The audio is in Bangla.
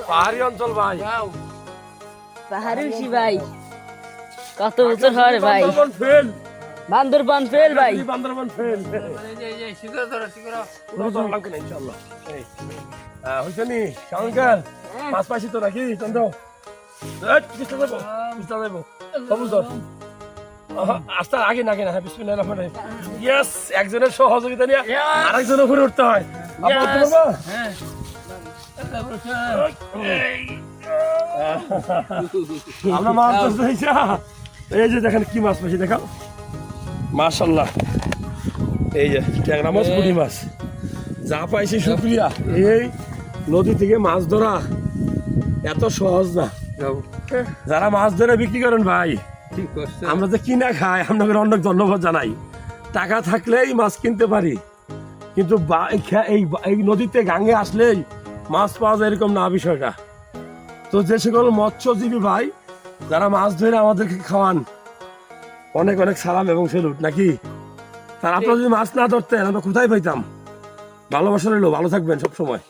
পাহাড়ি অঞ্চল ভাই, পাহাড়ি ভাই কত বছর হয় ভাই, বান্দরবন ফেল, বান্দরবান ফেল ভাই, বান্দরবন ফেল। লাগবে না ইনশাআল্লাহ। হয়েছে নি শঙ্কর, মাছ পাইছি তো নাকি চন্দ্র? আস্তে আগে নাকি না, বিসমিল্লাহির রহমানির রহিম। ইয়েস, একজনের সহযোগিতা নিয়ে আরেকজনের উপরে উঠতে হয়। আমরা মাছ ধরতে, এই যে দেখেন কি মাছ পাইছি, দেখাও মাশাআল্লাহ। এই যে ট্যাংরা মাছ, পুঁটি মাছ যা পাইছি শুকরিয়া। এই নদী থেকে মাছ ধরা এত সহজ না। যারা মাছ ধরে বিক্রি করেন ভাই, আমরা যে কিনা খাই, আপনাদের অনেক ধন্যবাদ জানাই। টাকা থাকলেই মাছ কিনতে পারি, কিন্তু এই নদীতে গাঙ্গে আসলেই মাছ পাওয়া যায় এরকম না বিষয়টা। তো যে সকল মৎস্যজীবী ভাই যারা মাছ ধরে আমাদেরকে খাওয়ান, অনেক অনেক সালাম এবং সেলুট নাকি। তার আপনারা যদি মাছ না ধরতেন আমরা কোথায় পাইতাম? ভালোবাসা রইলো, ভালো থাকবেন সব সময়।